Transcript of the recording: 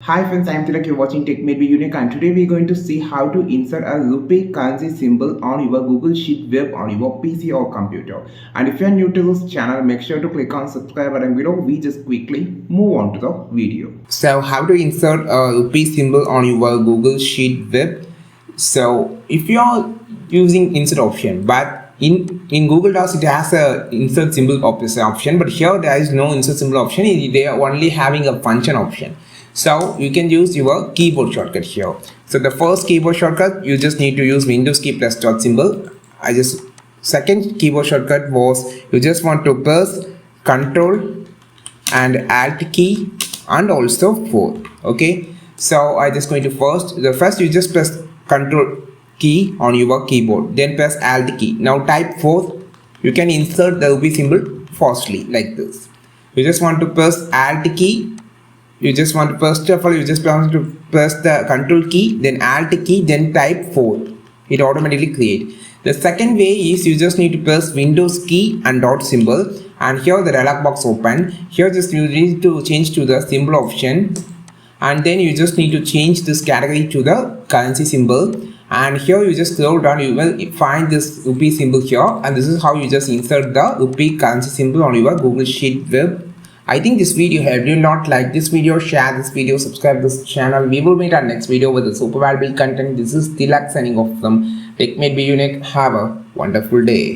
Hi friends, I am Tilak. You're watching Tech May Be Unique, and today we're going to see how to insert a rupee currency symbol on your Google Sheet web on your PC or computer. And if you're new to this channel, make sure to click on subscribe button below. We just quickly move on to the video. So how to insert a rupee symbol on your Google Sheet web. So if you're using insert option, but in Google Docs it has a insert symbol option, but here there is no insert symbol option. They are only having a function option. So you can use your keyboard shortcut here. So the first keyboard shortcut, you just need to use Windows key plus dot symbol. Second keyboard shortcut was you just want to press Control and Alt key and also 4. Okay. So I just going to first you just press Control key on your keyboard, then press Alt key. Now type 4. You can insert the rupee symbol fastly like this. You just want to press Alt key. You just want to first of all you just want to press the Control key, then Alt key, then type 4. It automatically create. The second way is you just need to press Windows key and dot symbol, and here the dialog box open. Here just you need to change to the symbol option, and then you just need to change this category to the currency symbol, and here you just scroll down, you will find this rupee symbol here, and this is how you just insert the rupee currency symbol on your Google Sheet web. I think this video helped you. Not like this video, share this video, subscribe this channel. We will meet our next video with a super valuable content. This is Tilak signing off from Tech May Be Unique. Have a wonderful day.